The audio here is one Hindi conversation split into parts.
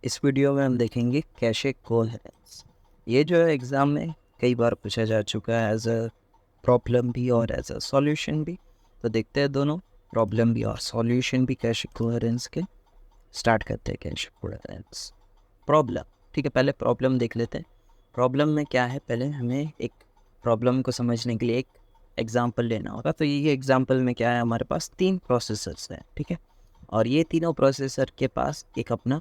इस वीडियो में हम देखेंगे कैशे कोहेरेंस। ये जो है एग्ज़ाम में कई बार पूछा जा चुका है एज अ प्रॉब्लम भी और एज अ सॉल्यूशन भी। तो देखते हैं दोनों प्रॉब्लम भी और सॉल्यूशन भी कैशे कोहेरेंस के। स्टार्ट करते हैं कैशे कोहेरेंस प्रॉब्लम। ठीक है, पहले प्रॉब्लम देख लेते हैं। प्रॉब्लम में क्या है, पहले हमें एक प्रॉब्लम को समझने के लिए एक एग्जाम्पल लेना होगा। तो ये एग्जाम्पल में क्या है, हमारे पास 3 प्रोसेसर्स हैं। ठीक है, और ये तीनों प्रोसेसर के पास एक अपना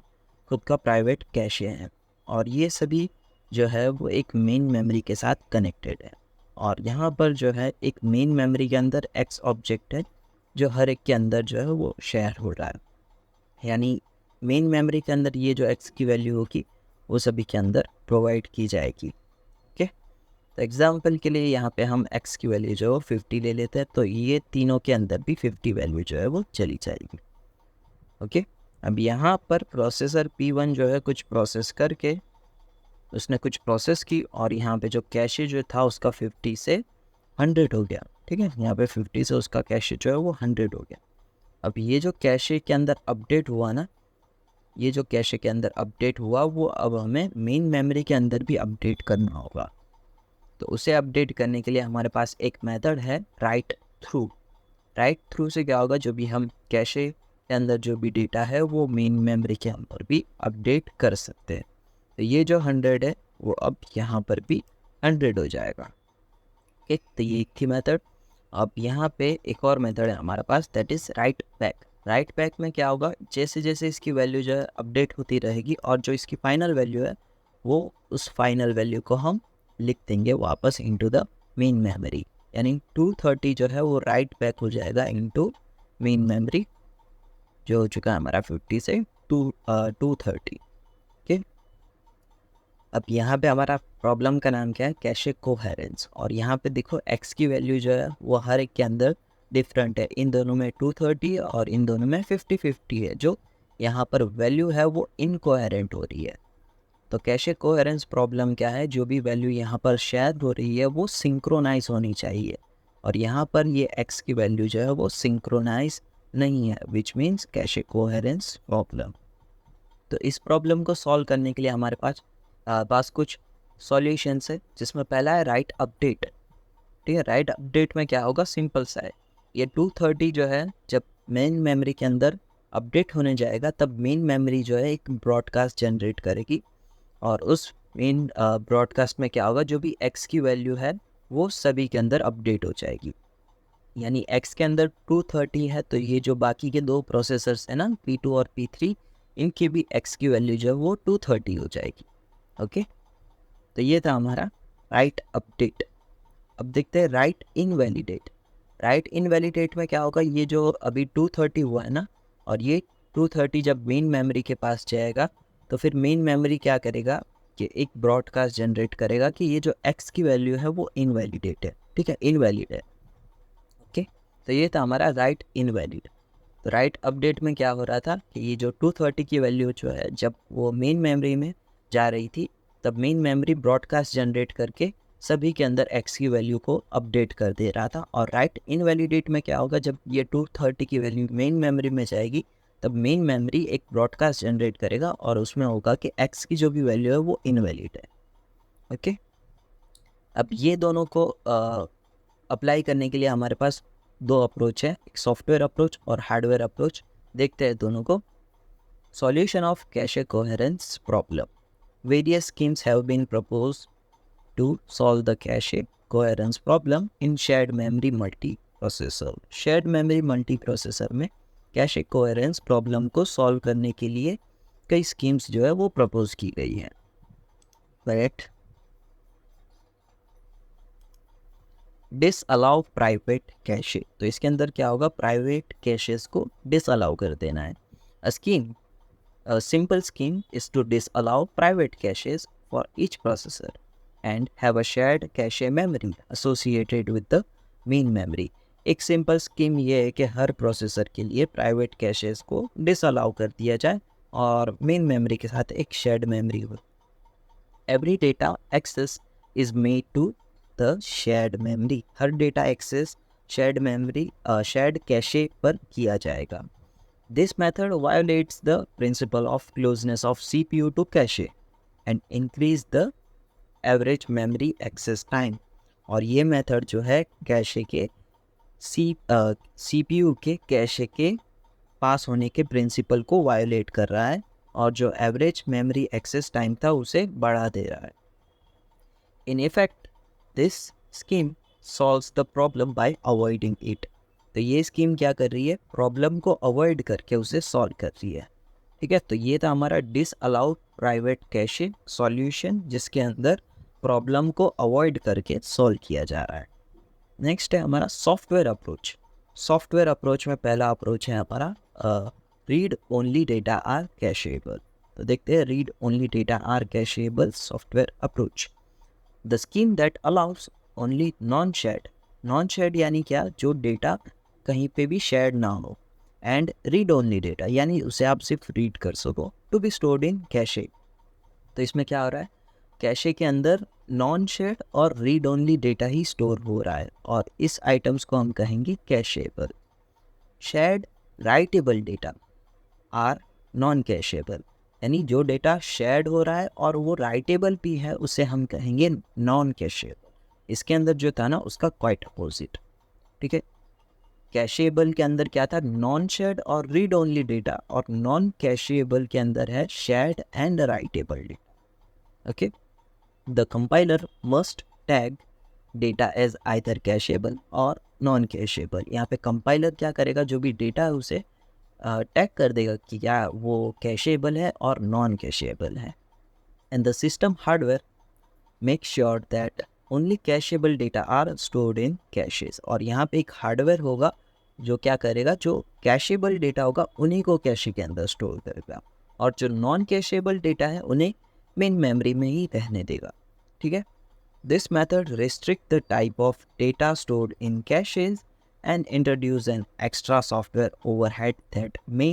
खुद का प्राइवेट कैशे है और ये सभी जो है वो एक मेन मेमोरी के साथ कनेक्टेड है। और यहाँ पर जो है एक मेन मेमोरी के अंदर एक्स ऑब्जेक्ट है जो हर एक के अंदर जो है वो शेयर हो रहा है। यानी मेन मेमोरी के अंदर ये जो एक्स की वैल्यू होगी वो सभी के अंदर प्रोवाइड की जाएगी। ओके, तो एग्जांपल के लिए यहाँ पे हम एक्स की वैल्यू जो है 50 ले लेते हैं, तो ये तीनों के अंदर भी 50 वैल्यू जो है वो चली जाएगी। ओके, अब यहाँ पर प्रोसेसर P1 जो है कुछ प्रोसेस करके उसने कुछ प्रोसेस की और यहाँ पे जो कैशे जो था उसका 50 से 100 हो गया। ठीक है, यहाँ पे 50 से उसका कैशे जो है वो 100 हो गया। अब ये जो कैशे के अंदर अपडेट हुआ ना, ये जो कैशे के अंदर अपडेट हुआ वो अब हमें मेन मेमोरी के अंदर भी अपडेट करना होगा। तो उसे अपडेट करने के लिए हमारे पास एक मेथड है राइट थ्रू। राइट थ्रू से क्या होगा, जो भी हम कैशे के अंदर जो भी डेटा है वो मेन मेमोरी के अंदर भी अपडेट कर सकते हैं। तो ये जो 100 है वो अब यहाँ पर भी 100 हो जाएगा। ठीक, तो ये एक थी मेथड। अब यहाँ पे एक और मेथड है हमारे पास, that is write back. Write back में क्या होगा, जैसे जैसे इसकी वैल्यू जो है अपडेट होती रहेगी और जो इसकी फाइनल वैल्यू है वो उस फाइनल वैल्यू को हम लिख देंगे वापस इनटू द मेन मेमोरी। यानी 230 जो है वो राइट बैक हो जाएगा इनटू मेन मेमोरी, जो हो चुका है हमारा 50 से 230। ओके, अब यहाँ पे हमारा प्रॉब्लम का नाम क्या है, कैशे कोहेरेंस। और यहाँ पे देखो एक्स की वैल्यू जो है वो हर एक के अंदर डिफरेंट है। इन दोनों में 230 और इन दोनों में 50-50 है। जो यहाँ पर वैल्यू है वो इनकोहेरेंट हो रही है। तो कैशे कोहेरेंस प्रॉब्लम क्या है, जो भी वैल्यू यहाँ पर शेयर हो रही है वो सिंक्रोनाइज होनी चाहिए। और यहाँ पर ये एक्स की वैल्यू जो है वो सिंक्रोनाइज नहीं है, which means cache coherence problem. तो इस प्रॉब्लम को सॉल्व करने के लिए हमारे पास कुछ सॉल्यूशंस है, जिसमें पहला है राइट अपडेट। ठीक है, राइट अपडेट में क्या होगा, सिंपल सा है। ये 230 जो है जब मेन मेमोरी के अंदर अपडेट होने जाएगा तब मेन मेमोरी जो है एक ब्रॉडकास्ट जनरेट करेगी और उस मेन ब्रॉडकास्ट में क्या होगा, जो भी एक्स की वैल्यू है वो सभी के अंदर अपडेट हो जाएगी। यानी एक्स के अंदर 230 है तो ये जो बाकी के दो प्रोसेसर्स है ना, P2 और P3, इनकी भी एक्स की वैल्यू जो है वो 230 हो जाएगी। ओके, तो ये था हमारा राइट अपडेट। अब देखते हैं राइट इनवैलिडेट। राइट इनवैलिडेट में क्या होगा, ये जो अभी 230 हुआ है ना, और ये 230 जब मेन मेमोरी के पास जाएगा तो फिर मेन मेमोरी क्या करेगा कि एक ब्रॉडकास्ट जनरेट करेगा कि ये जो एक्स की वैल्यू है वो इनवैलिडेट है। ठीक है, इनवैलिड है। ओके, तो ये था हमारा राइट इनवैलिड। तो राइट अपडेट में क्या हो रहा था कि ये जो 230 की वैल्यू जो है जब वो मेन मेमोरी में जा रही थी तब मेन मेमोरी ब्रॉडकास्ट जनरेट करके सभी के अंदर एक्स की वैल्यू को अपडेट कर दे रहा था। और राइट इनवैलिडेट में क्या होगा, जब ये 230 की वैल्यू मेन मेमोरी में जाएगी तब मेन मेमोरी एक ब्रॉडकास्ट जनरेट करेगा और उसमें होगा कि एक्स की जो भी वैल्यू है वो इनवैलिड है। ओके, अब ये दोनों को अप्लाई करने के लिए हमारे पास दो अप्रोच है, एक सॉफ्टवेयर अप्रोच और हार्डवेयर अप्रोच। देखते हैं दोनों को। Solution of cache coherence problem. Various schemes have been proposed to solve the cache coherence problem in shared memory multiprocessor. Shared memory multiprocessor में कैशे कोहेरेंस प्रॉब्लम को सॉल्व करने के लिए कई स्कीम्स जो है वो प्रपोज की गई हैं। Right, disallow private cache. तो इसके अंदर क्या होगा, प्राइवेट कैशेस को डिसअलाउ कर देना है। A scheme, a simple scheme is to disallow private caches for each processor and have a shared cache memory associated with the main memory। एक सिंपल स्कीम ये है कि हर प्रोसेसर के लिए प्राइवेट कैशेस को डिसअलाउ कर दिया जाए और मेन मेमोरी के साथ एक शेयर्ड मेमोरी हो। Every data access is made to the shared memory. हर data access shared memory shared cache पर किया जाएगा। This method violates the principle of closeness of CPU to cache and increase the average memory access time. और ये मेथड जो है कैशे के CPU के कैशे के पास होने के प्रिंसिपल को वायोलेट कर रहा है और जो एवरेज मेमोरी एक्सेस टाइम था उसे बढ़ा दे रहा है. In effect this scheme solves the problem bye avoiding it. तो ये स्कीम क्या कर रही है, प्रॉब्लम को अवॉइड करके उसे सॉल्व कर रही है. ठीक है, तो ये था हमारा डिसअलाउड प्राइवेट कैशे सॉल्यूशन जिसके अंदर प्रॉब्लम को अवॉइड करके सॉल्व किया जा रहा है. नेक्स्ट है हमारा सॉफ्टवेयर अप्रोच. सॉफ्टवेयर अप्रोच में पहला अप्रोच है हमारा read only data are cacheable. तो देखते हैं read only data are cacheable software approach. The scheme that allows only non shared यानी क्या, जो डेटा कहीं पे भी शेयर्ड ना हो, एंड रीड ओनली डेटा यानी उसे आप सिर्फ रीड कर सको, to be stored in cache. तो इसमें क्या हो रहा है, कैशे के अंदर नॉन शेयर्ड और रीड ओनली डेटा ही स्टोर हो रहा है और इस आइटम्स को हम कहेंगे cacheable. Shared writable data are non cacheable, यानी जो डेटा शेयर्ड हो रहा है और वो राइटेबल भी है उसे हम कहेंगे नॉन कैशेबल. इसके अंदर जो था ना उसका क्वाइट अपोजिट. ठीक है, कैशेबल के अंदर क्या था, नॉन शेयर्ड और रीड ओनली डेटा, और नॉन कैशेबल के अंदर है shared and writable data. Okay, the compiler must tag data as either cacheable और नॉन कैशेबल. यहाँ पे कंपाइलर क्या करेगा, जो भी डेटा है उसे टैग कर देगा कि क्या वो कैशेबल है और नॉन कैशेबल है. And the system hardware make sure that only cacheable data are stored in caches. और यहाँ पे एक हार्डवेयर होगा जो क्या करेगा, जो कैशेबल डेटा होगा उन्हीं को कैशे के अंदर स्टोर करेगा और जो नॉन कैशेबल डेटा है उन्हें मेन मेमोरी में ही रहने देगा. ठीक है, this method restrict the type of data stored in caches and introduce an extra software overhead that may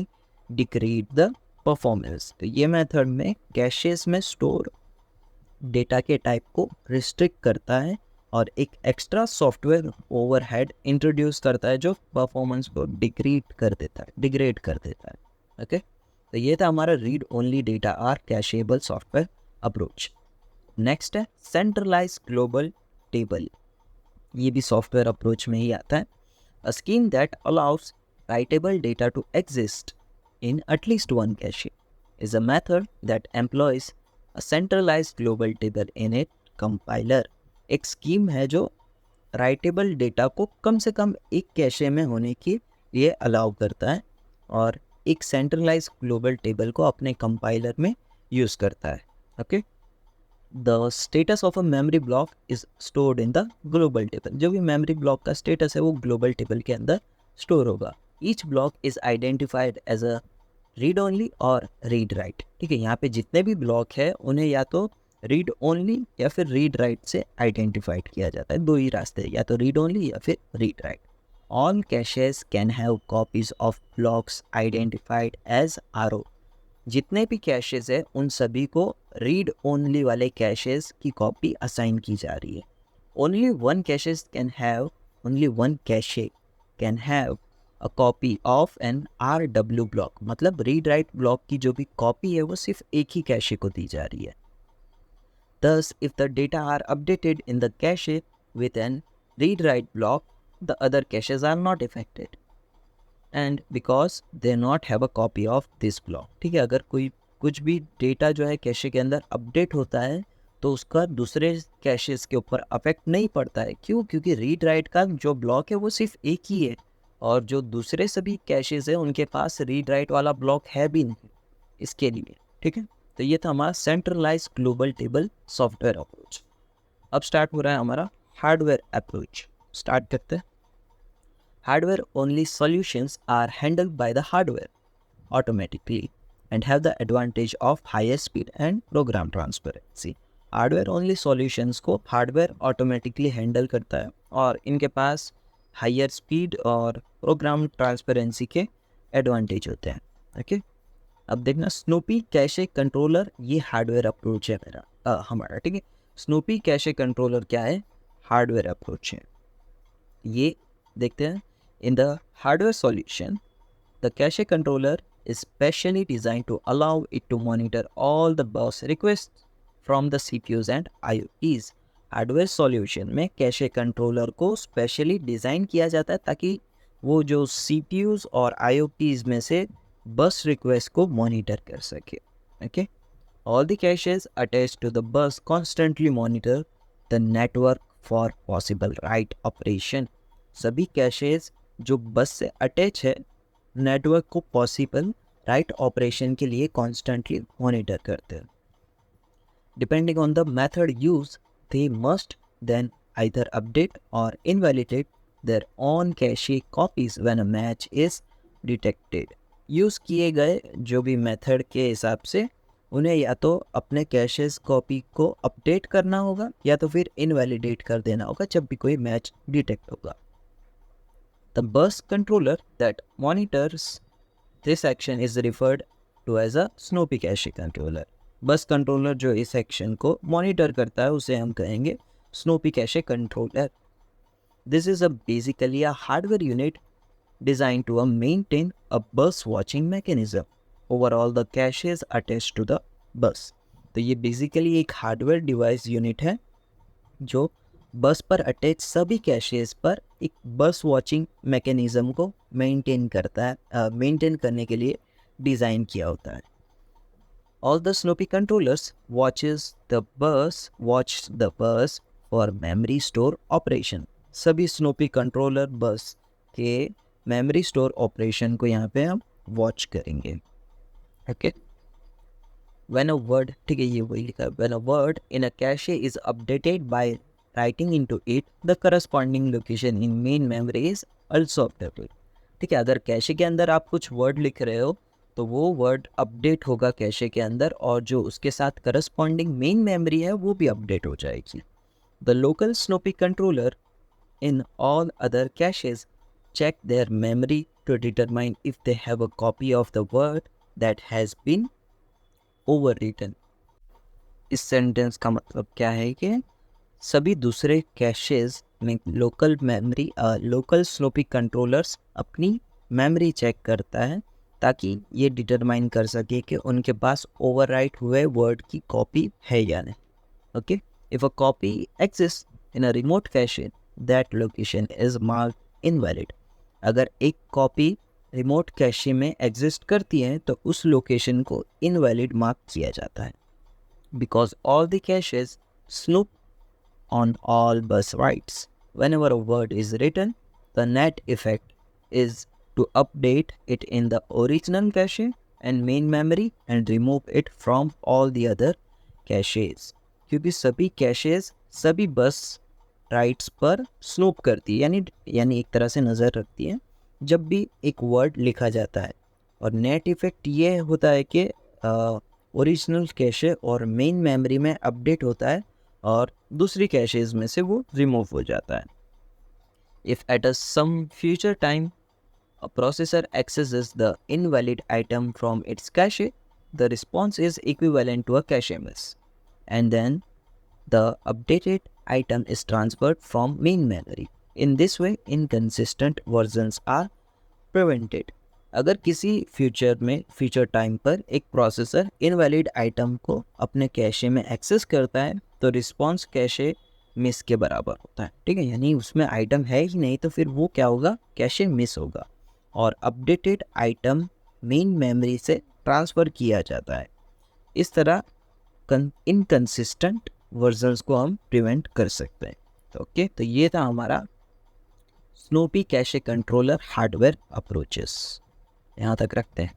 degrade the performance. तो ये मेथड में कैशेस में स्टोर डेटा के टाइप को रिस्ट्रिक्ट करता है और एक एक्स्ट्रा सॉफ्टवेयर ओवरहेड इंट्रोड्यूस करता है जो परफॉर्मेंस को डिग्रेड कर देता है. ओके, तो ये था हमारा read only data are cacheable software approach. Next है सेंट्रलाइज ग्लोबल टेबल. ये भी सॉफ्टवेयर अप्रोच में ही आता है. A scheme that allows writable data to exist in at least one cache is a method that employs a centralise global table in it compiler. एक स्कीम है जो राइटेबल डेटा को कम से कम एक कैशे में होने के लिए अलाउ करता है और एक सेंट्रलाइज ग्लोबल टेबल को अपने कंपाइलर में यूज़ करता है. Okay, the status of a memory block is stored in the global table. जो भी मेमोरी ब्लॉक का स्टेटस है वो ग्लोबल टेबल के अंदर स्टोर होगा. Each block is identified as a read only और रीड राइट. ठीक है, यहाँ पे जितने भी ब्लॉक है उन्हें या तो रीड ओनली या फिर रीड राइट से आइडेंटिफाइड किया जाता है. दो ही रास्ते, या तो रीड ओनली या फिर read write. All caches can have copies of blocks identified as RO. जितने भी कैशेस है उन सभी को रीड ओनली वाले कैशेस की कॉपी असाइन की जा रही है. Only one cache can have a copy of an RW block. मतलब रीड राइट ब्लॉक की जो भी कॉपी है वो सिर्फ एक ही कैशे को दी जा रही है. Thus, if the data are updated in the cache with an read-write block, the other caches are not affected. And because they not have a copy of this block. ठीक है, अगर कुछ भी डेटा जो है कैशे के अंदर अपडेट होता है तो उसका दूसरे कैशेस के ऊपर अफेक्ट नहीं पड़ता है. क्यों? क्योंकि रीड राइट का जो ब्लॉक है वो सिर्फ एक ही है और जो दूसरे सभी कैशेस है उनके पास रीड राइट वाला ब्लॉक है भी नहीं इसके लिए. ठीक है, तो ये था हमारा centralize global table software approach. अब स्टार्ट हो रहा है हमारा हार्डवेयर अप्रोच. स्टार्ट करते हैं. Hardware only solutions are handled by the hardware automatically and have the advantage of higher speed and program transparency. Hardware only solutions को हार्डवेयर ऑटोमेटिकली हैंडल करता है और इनके पास हायर स्पीड और प्रोग्राम ट्रांसपेरेंसी के एडवांटेज होते हैं. ओके, अब देखना स्नूपी कैशे कंट्रोलर, ये हार्डवेयर अप्रोच है हमारा. ठीक है, स्नूपी कैशे कंट्रोलर क्या है, हार्डवेयर अप्रोच है. ये देखते हैं. In the hardware solution The cache controller is specially designed to allow it to monitor all the bus requests from the CPUs and IOPs. Hardware solution में कैशे कंट्रोलर को स्पेशली डिज़ाइन किया जाता है ताकि वो जो CPUs और IOPs में से बस रिक्वेस्ट को मॉनिटर कर सके. Okay, all the caches attached to the bus constantly monitor the network for possible write operation. सभी कैशेज जो बस से अटैच है नेटवर्क को पॉसिबल राइट ऑपरेशन के लिए कॉन्स्टेंटली मॉनिटर करते हैं. Depending on the method use they must then either update or invalidate their own cache copies when a match is detected. Use किए गए जो भी मेथड के हिसाब से उन्हें या तो अपने कैशेस कॉपी को अपडेट करना होगा या तो फिर इनवैलिडेट कर देना होगा जब भी कोई मैच डिटेक्ट होगा. The bus controller that monitors this action is referred to as a Snoopy cache controller. Bus controller जो इस एक्शन को मॉनिटर करता है उसे हम कहेंगे Snoopy cache controller. This is basically a hardware unit designed to maintain a bus watching mechanism over all the caches attached to the bus. तो ये बेसिकली एक हार्डवेयर डिवाइस यूनिट है जो बस पर अटैच सभी कैशेस पर एक बस वॉचिंग मैकेनिज्म को मेंटेन करता है, मेंटेन करने के लिए डिज़ाइन किया होता है. All the Snoopy controllers watch the bus for memory store operation. सभी स्नूपी कंट्रोलर बस के मेमोरी स्टोर ऑपरेशन को यहाँ पे हम वॉच करेंगे. ओके, व्हेन अ वर्ड, ठीक है ये वही लिखा है, when a word in a cache is updated by writing into it, the corresponding location in main memory is also updated. ठीक है, अगर कैशे के अंदर आप कुछ वर्ड लिख रहे हो तो वो वर्ड अपडेट होगा कैशे के अंदर और जो उसके साथ करस्पॉन्डिंग मेन मेमोरी है वो भी अपडेट हो जाएगी. The local snoopy controller in all other caches check their memory to determine if they have a copy of the word that has been overwritten. इस सेंटेंस का मतलब क्या है कि सभी दूसरे कैशेज में लोकल स्नूपी कंट्रोलर्स अपनी मेमोरी चेक करता है ताकि ये डिटरमाइन कर सके कि उनके पास ओवरराइट हुए वर्ड की कॉपी है या नहीं. Okay, if a copy exist in a remote cache that location is marked invalid. अगर एक कॉपी रिमोट कैशे में एग्जिस्ट करती है तो उस लोकेशन को इनवैलिड मार्क किया जाता है. Because all the caches snoop on all bus writes. Whenever a word is written, the net effect is to update it in the original cache and main memory and remove it from all the other caches. क्योंकि सभी कैशेज सभी बस राइट्स पर स्नूप करती है यानी एक तरह से नज़र रखती है जब भी एक वर्ड लिखा जाता है. और नेट इफेक्ट ये होता है कि ओरिजिनल कैशे और मेन मेमोरी में अपडेट होता है और दूसरी कैशेज में से वो रिमूव हो जाता है. If at a some future time a processor accesses the invalid item from its cache, the response is equivalent to a cache miss and then the updated item is transferred from main memory. In this way inconsistent versions are prevented. अगर किसी फ्यूचर टाइम पर एक प्रोसेसर इनवैलिड आइटम को अपने कैशे में एक्सेस करता है तो रिस्पॉन्स कैशे मिस के बराबर होता है. ठीक है, यानी उसमें आइटम है ही नहीं तो फिर वो क्या होगा, कैशे मिस होगा और अपडेटेड आइटम मेन मेमोरी से ट्रांसफ़र किया जाता है. इस तरह इनकंसिस्टेंट वर्जन्स को हम प्रिवेंट कर सकते हैं. ओके, तो ये था हमारा Snoopy cache controller hardware approaches. यहाँ तक रखते हैं.